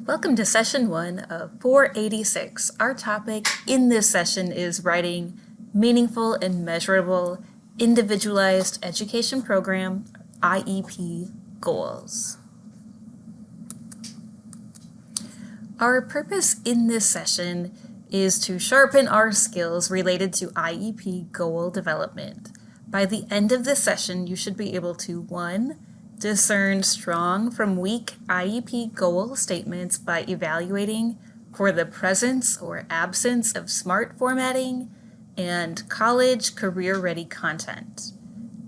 Welcome to session 1 of 486. Our topic in this session is writing meaningful and measurable individualized education program IEP goals. Our purpose in this session is to sharpen our skills related to IEP goal development. By the end of this session, you should be able to 1. Discern strong from weak IEP goal statements by evaluating for the presence or absence of smart formatting and college career-ready content.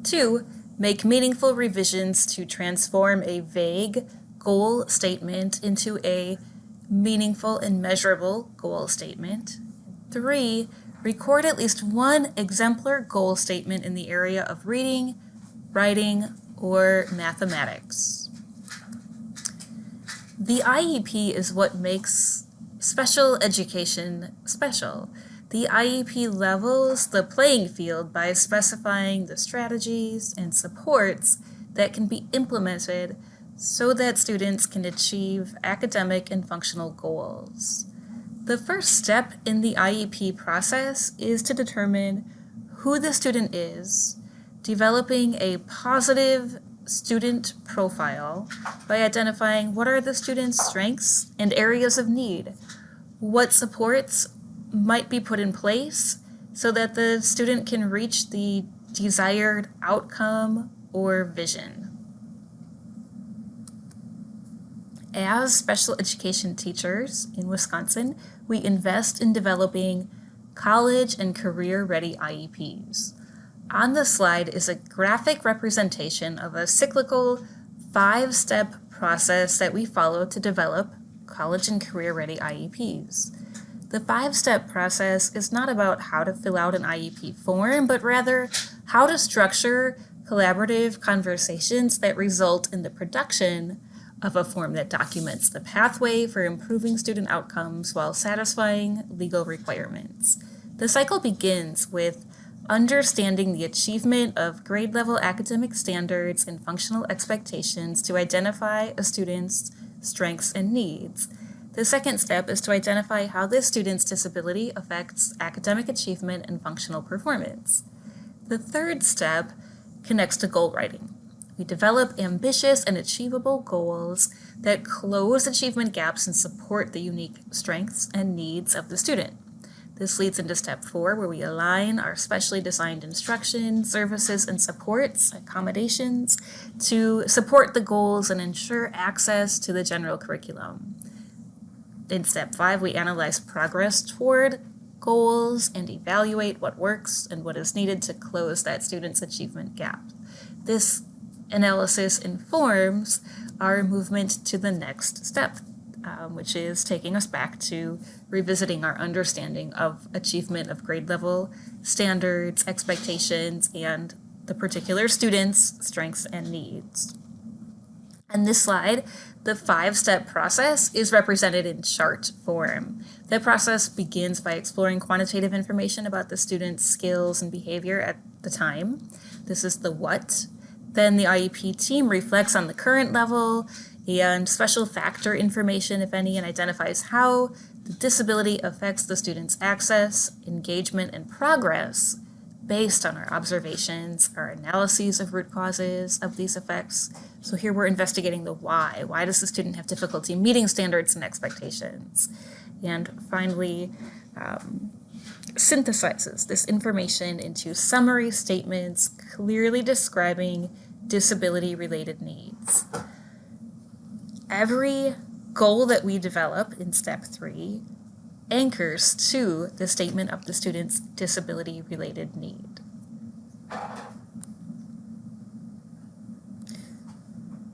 2. Make meaningful revisions to transform a vague goal statement into a meaningful and measurable goal statement. 3. Record at least one exemplar goal statement in the area of reading, writing, or mathematics. The IEP is what makes special education special. The IEP levels the playing field by specifying the strategies and supports that can be implemented so that students can achieve academic and functional goals. The first step in the IEP process is to determine who the student is, developing a positive student profile by identifying what are the student's strengths and areas of need, what supports might be put in place so that the student can reach the desired outcome or vision. As special education teachers in Wisconsin, we invest in developing college and career-ready IEPs. On the slide is a graphic representation of a cyclical 5-step process that we follow to develop college and career-ready IEPs. The 5-step process is not about how to fill out an IEP form, but rather how to structure collaborative conversations that result in the production of a form that documents the pathway for improving student outcomes while satisfying legal requirements. The cycle begins with understanding the achievement of grade-level academic standards and functional expectations to identify a student's strengths and needs. The second step is to identify how this student's disability affects academic achievement and functional performance. The third step connects to goal writing. We develop ambitious and achievable goals that close achievement gaps and support the unique strengths and needs of the student. This leads into step 4, where we align our specially designed instruction, services, and supports, accommodations, to support the goals and ensure access to the general curriculum. In step 5, we analyze progress toward goals and evaluate what works and what is needed to close that student's achievement gap. This analysis informs our movement to the next step, which is taking us back to revisiting our understanding of achievement of grade level standards, expectations, and the particular student's strengths and needs. On this slide, the 5-step process is represented in chart form. The process begins by exploring quantitative information about the student's skills and behavior at the time. This is the what. Then the IEP team reflects on the current level and special factor information, if any, and identifies how the disability affects the student's access, engagement, and progress based on our observations, our analyses of root causes of these effects. So here we're investigating the why. Why does the student have difficulty meeting standards and expectations? And finally, synthesizes this information into summary statements clearly describing disability-related needs. Every goal that we develop in step 3 anchors to the statement of the student's disability-related need.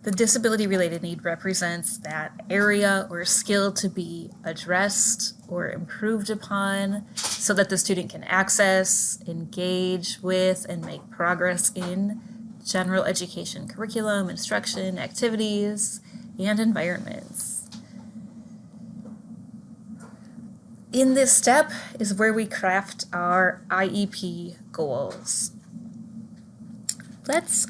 The disability-related need represents that area or skill to be addressed or improved upon so that the student can access, engage with, and make progress in general education curriculum, instruction, activities, and environments. In this step is where we craft our IEP goals. Let's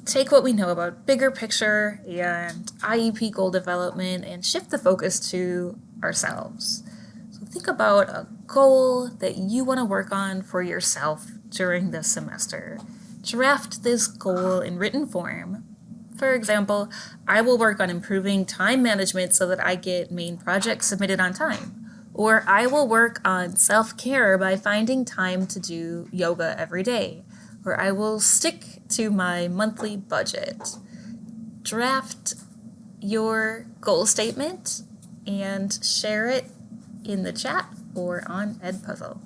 take what we know about bigger picture and IEP goal development and shift the focus to ourselves. So think about a goal that you want to work on for yourself during this semester. Draft this goal in written form. For example, I will work on improving time management so that I get main projects submitted on time. Or I will work on self-care by finding time to do yoga every day. Or I will stick to my monthly budget. Draft your goal statement and share it in the chat or on Edpuzzle.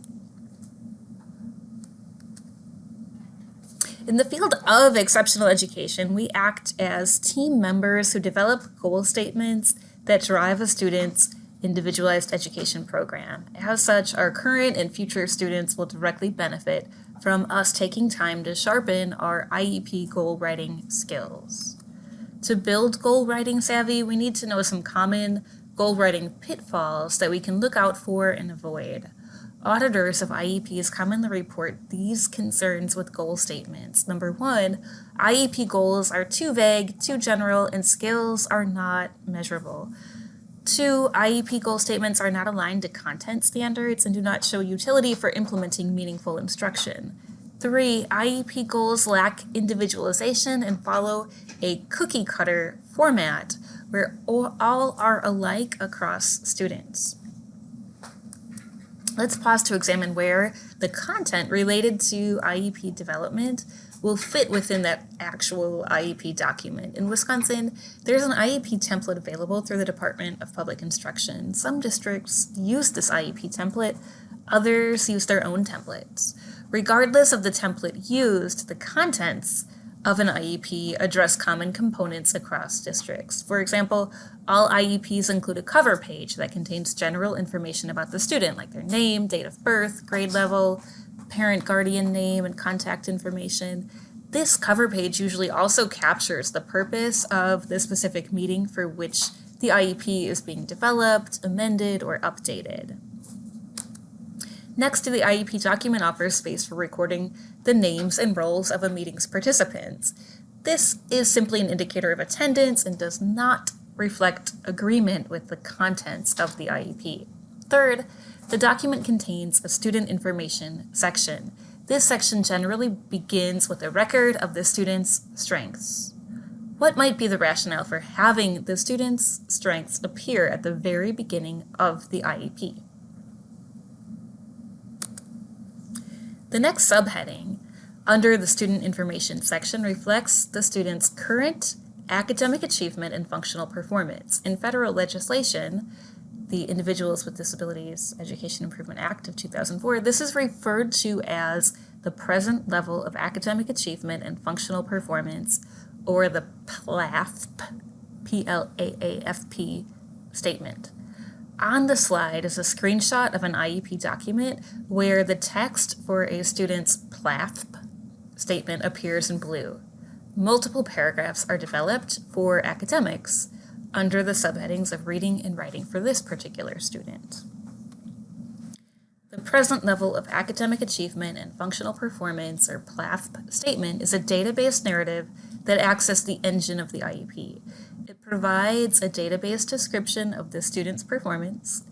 In the field of exceptional education, we act as team members who develop goal statements that drive a student's individualized education program. As such, our current and future students will directly benefit from us taking time to sharpen our IEP goal writing skills. To build goal writing savvy, we need to know some common goal writing pitfalls that we can look out for and avoid. Auditors of IEPs commonly report these concerns with goal statements. Number one, IEP goals are too vague, too general, and skills are not measurable. Two, IEP goal statements are not aligned to content standards and do not show utility for implementing meaningful instruction. Three, IEP goals lack individualization and follow a cookie cutter format where all are alike across students. Let's pause to examine where the content related to IEP development will fit within that actual IEP document. In Wisconsin, there's an IEP template available through the Department of Public Instruction. Some districts use this IEP template, others use their own templates. Regardless of the template used, the contents of an IEP address common components across districts. For example, all IEPs include a cover page that contains general information about the student, like their name, date of birth, grade level, parent guardian name, and contact information. This cover page usually also captures the purpose of the specific meeting for which the IEP is being developed, amended, or updated. Next, the IEP document offers space for recording the names and roles of a meeting's participants. This is simply an indicator of attendance and does not reflect agreement with the contents of the IEP. Third, the document contains a student information section. This section generally begins with a record of the student's strengths. What might be the rationale for having the student's strengths appear at the very beginning of the IEP? The next subheading under the student information section reflects the student's current academic achievement and functional performance. In federal legislation, the Individuals with Disabilities Education Improvement Act of 2004, this is referred to as the present level of academic achievement and functional performance, or the PLAFP, P-L-A-A-F-P statement. On the slide is a screenshot of an IEP document where the text for a student's PLAFP statement appears in blue. Multiple paragraphs are developed for academics under the subheadings of reading and writing for this particular student. The present level of academic achievement and functional performance, or PLAFP statement, is a data-based narrative that acts as the engine of the IEP. It provides a database description of the student's performance.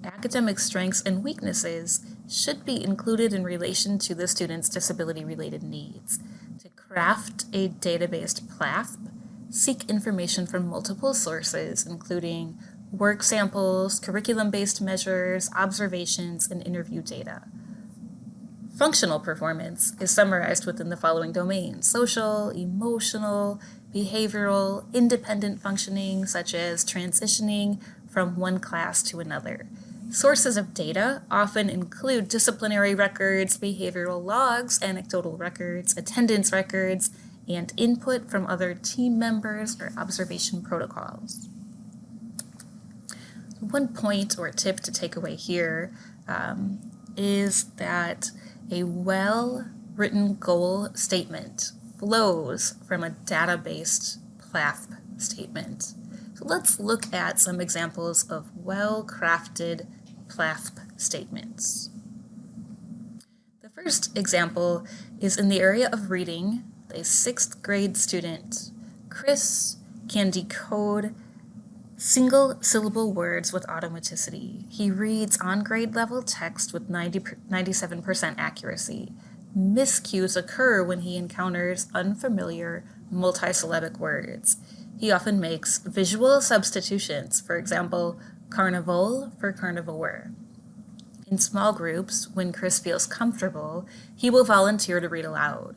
Academic strengths and weaknesses should be included in relation to the student's disability-related needs. To craft a data-based PLAFP, seek information from multiple sources, including work samples, curriculum-based measures, observations, and interview data. Functional performance is summarized within the following domains: social, emotional, behavioral, independent functioning, such as transitioning from one class to another. Sources of data often include disciplinary records, behavioral logs, anecdotal records, attendance records, and input from other team members or observation protocols. One point or tip to take away here is that a well-written goal statement flows from a data-based PLAFP statement. So let's look at some examples of well-crafted PLAFP statements. The first example is in the area of reading a 6th grade student. Chris can decode single-syllable words with automaticity. He reads on grade level text with 97% accuracy. Miscues occur when he encounters unfamiliar multisyllabic words. He often makes visual substitutions, for example, carnival for carnivore. In small groups, when Chris feels comfortable, he will volunteer to read aloud.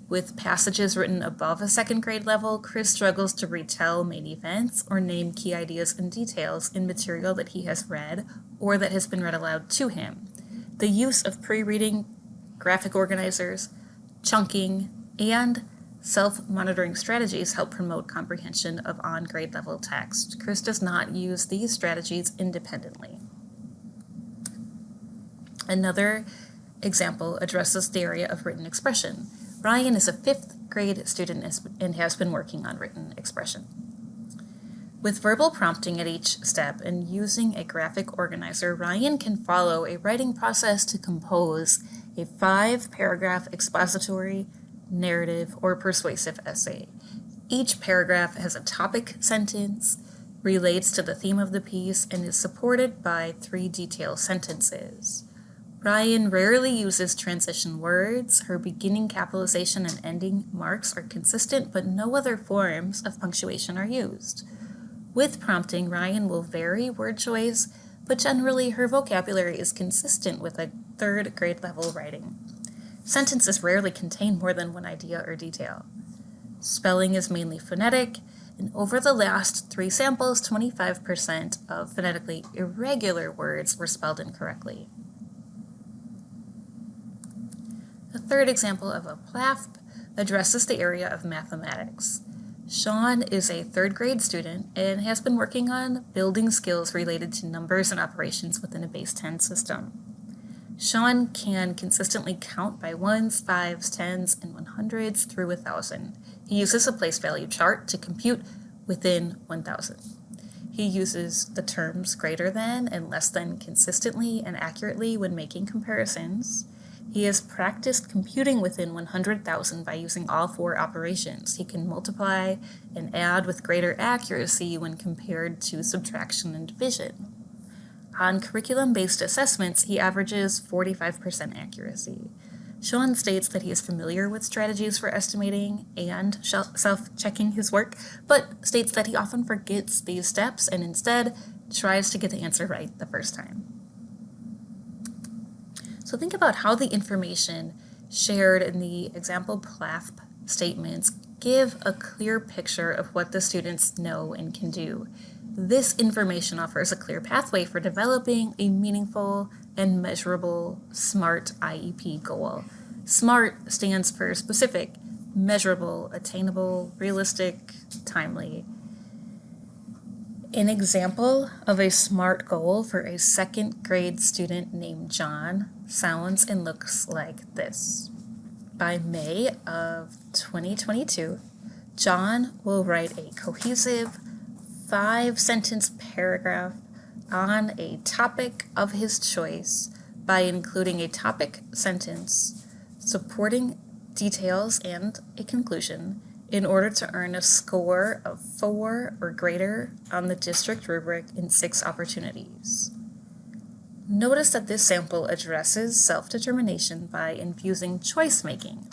With passages written above a 2nd grade level, Chris struggles to retell main events or name key ideas and details in material that he has read or that has been read aloud to him. The use of pre-reading, graphic organizers, chunking, and self-monitoring strategies help promote comprehension of on-grade level text. Chris does not use these strategies independently. Another example addresses the area of written expression. Ryan is a 5th grade student and has been working on written expression. With verbal prompting at each step and using a graphic organizer, Ryan can follow a writing process to compose a 5-paragraph expository, narrative, or persuasive essay. Each paragraph has a topic sentence, relates to the theme of the piece, and is supported by 3 detailed sentences. Ryan rarely uses transition words. Her beginning capitalization and ending marks are consistent, but no other forms of punctuation are used. With prompting, Ryan will vary word choice, but generally her vocabulary is consistent with a 3rd grade level writing. Sentences rarely contain more than one idea or detail. Spelling is mainly phonetic, and over the last 3 samples, 25% of phonetically irregular words were spelled incorrectly. A 3rd example of a PLAFP addresses the area of mathematics. Sean is a 3rd grade student and has been working on building skills related to numbers and operations within a base 10 system. Sean can consistently count by 1s, 5s, 10s, and 100s through 1,000. He uses a place value chart to compute within 1,000. He uses the terms greater than and less than consistently and accurately when making comparisons. He has practiced computing within 100,000 by using all 4 operations. He can multiply and add with greater accuracy when compared to subtraction and division. On curriculum-based assessments, he averages 45% accuracy. Sean states that he is familiar with strategies for estimating and self-checking his work, but states that he often forgets these steps and instead tries to get the answer right the first time. So think about how the information shared in the example PLAFP statements give a clear picture of what the students know and can do. This information offers a clear pathway for developing a meaningful and measurable SMART IEP goal. SMART stands for specific, measurable, attainable, realistic, timely. An example of a SMART goal for a 2nd grade student named John sounds and looks like this. By May of 2022, John will write a cohesive 5-sentence paragraph on a topic of his choice by including a topic sentence, supporting details, and a conclusion in order to earn a score of 4 or greater on the district rubric in 6 opportunities. Notice that this sample addresses self-determination by infusing choice-making.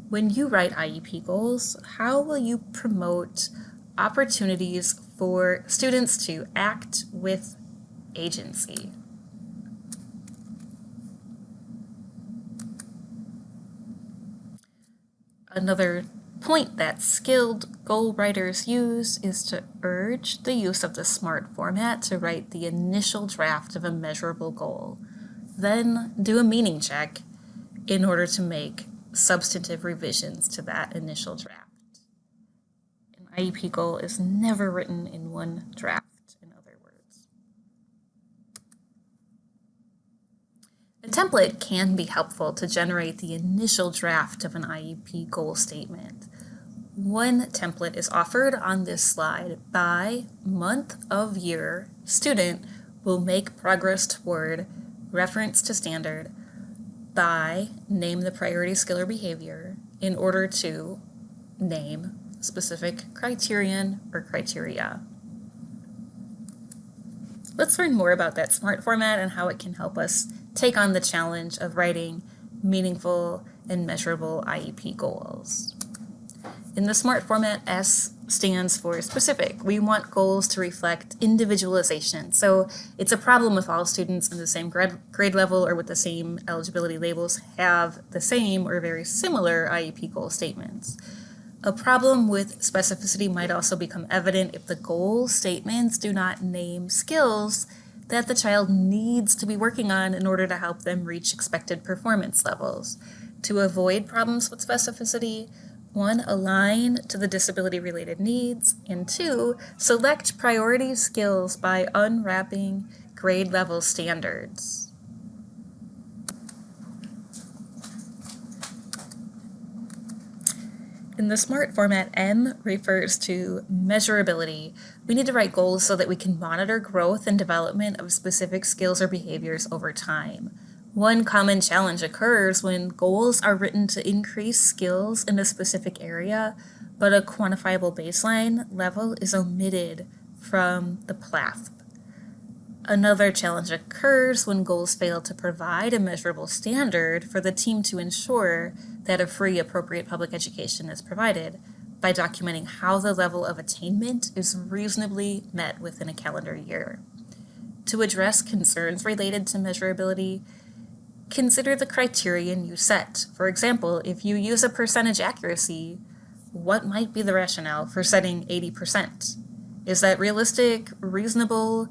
When you write IEP goals, how will you promote opportunities for students to act with agency? Another point that skilled goal writers use is to urge the use of the SMART format to write the initial draft of a measurable goal. Then do a meaning check in order to make substantive revisions to that initial draft. An IEP goal is never written in one draft, in other words. A template can be helpful to generate the initial draft of an IEP goal statement. One template is offered on this slide. By month of year, student will make progress toward reference to standard. By name the priority skill or behavior. in order to name specific criterion or criteria. Let's learn more about that SMART format and how it can help us take on the challenge of writing meaningful and measurable IEP goals. In the SMART format, S stands for specific. We want goals to reflect individualization. So it's a problem if all students in the same grade level or with the same eligibility labels have the same or very similar IEP goal statements. A problem with specificity might also become evident if the goal statements do not name skills that the child needs to be working on in order to help them reach expected performance levels. To avoid problems with specificity, 1, align to the disability-related needs, and 2, select priority skills by unwrapping grade-level standards. In the SMART format, M refers to measurability. We need to write goals so that we can monitor growth and development of specific skills or behaviors over time. One common challenge occurs when goals are written to increase skills in a specific area, but a quantifiable baseline level is omitted from the PLAFP. Another challenge occurs when goals fail to provide a measurable standard for the team to ensure that a free, appropriate public education is provided by documenting how the level of attainment is reasonably met within a calendar year. To address concerns related to measurability, consider the criterion you set. For example, if you use a percentage accuracy, what might be the rationale for setting 80%? Is that realistic, reasonable,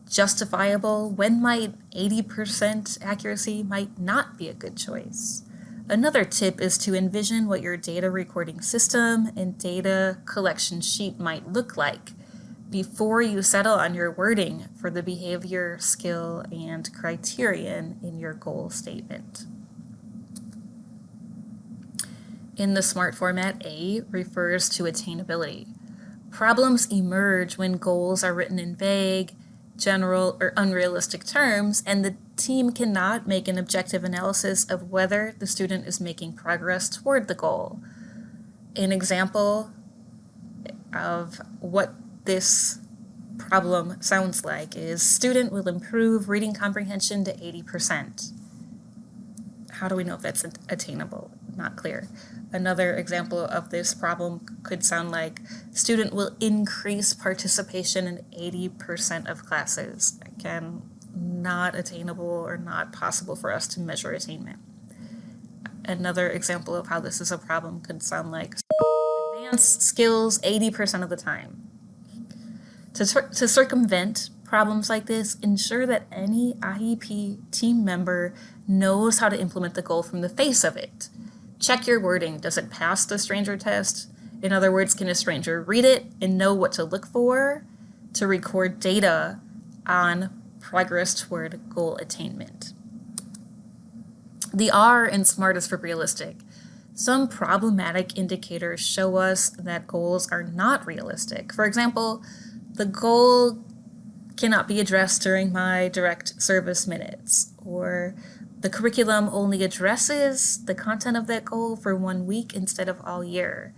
justifiable? When might 80% accuracy might not be a good choice? Another tip is to envision what your data recording system and data collection sheet might look like before you settle on your wording for the behavior, skill, and criterion in your goal statement. In the SMART format, A refers to attainability. Problems emerge when goals are written in vague, general, or unrealistic terms, and the team cannot make an objective analysis of whether the student is making progress toward the goal. An example of what this problem sounds like is student will improve reading comprehension to 80%. How do we know if that's attainable? Not clear. Another example of this problem could sound like student will increase participation in 80% of classes. Again, not attainable or not possible for us to measure attainment. Another example of how this is a problem could sound like advanced skills 80% of the time. To circumvent problems like this, ensure that any IEP team member knows how to implement the goal from the face of it. Check your wording. Does it pass the stranger test? In other words, can a stranger read it and know what to look for to record data on progress toward goal attainment? The R in SMART is for realistic. Some problematic indicators show us that goals are not realistic. For example, the goal cannot be addressed during my direct service minutes, or the curriculum only addresses the content of that goal for 1 week instead of all year.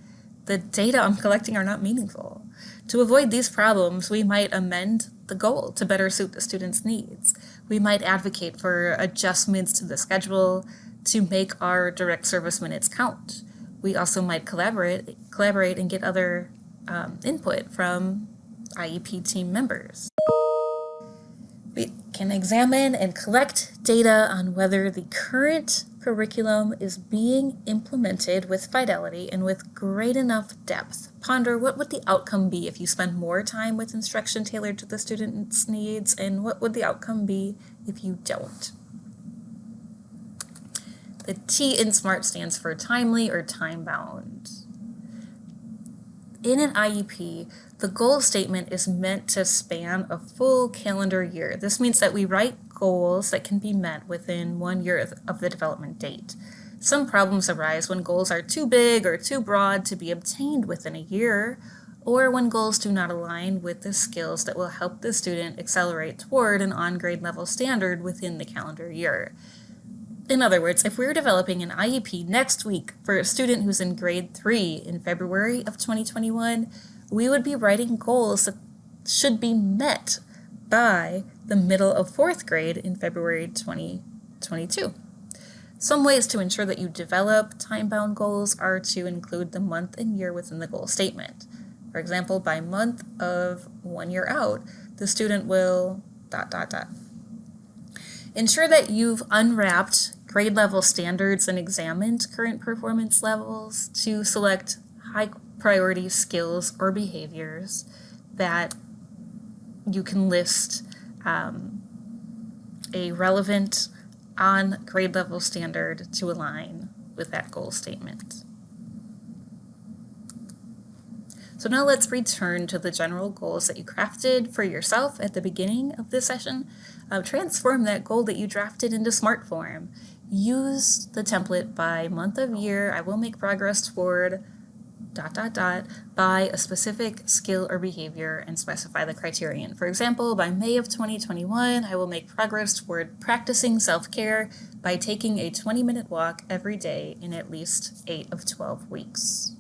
The data I'm collecting are not meaningful. To avoid these problems, we might amend the goal to better suit the student's needs. We might advocate for adjustments to the schedule to make our direct service minutes count. We also might collaborate and get other input from IEP team members. We can examine and collect data on whether the current curriculum is being implemented with fidelity and with great enough depth. Ponder what would the outcome be if you spend more time with instruction tailored to the student's needs, and what would the outcome be if you don't. The T in SMART stands for timely or time-bound. In an IEP, the goal statement is meant to span a full calendar year. This means that we write goals that can be met within 1 year of the development date. Some problems arise when goals are too big or too broad to be obtained within a year, or when goals do not align with the skills that will help the student accelerate toward an on-grade level standard within the calendar year. In other words, if we were developing an IEP next week for a student who's in grade 3 in February of 2021, we would be writing goals that should be met by the middle of 4th grade in February 2022. Some ways to ensure that you develop time-bound goals are to include the month and year within the goal statement. For example, by month of 1 year out, the student will ... Ensure that you've unwrapped grade level standards and examined current performance levels to select high priority skills or behaviors that you can list a relevant on grade level standard to align with that goal statement. So now let's return to the general goals that you crafted for yourself at the beginning of this session. Transform that goal that you drafted into SMART form. Use the template by month of year. I will make progress toward ... by a specific skill or behavior and specify the criterion. For example, by May of 2021, I will make progress toward practicing self-care by taking a 20-minute walk every day in at least 8 of 12 weeks.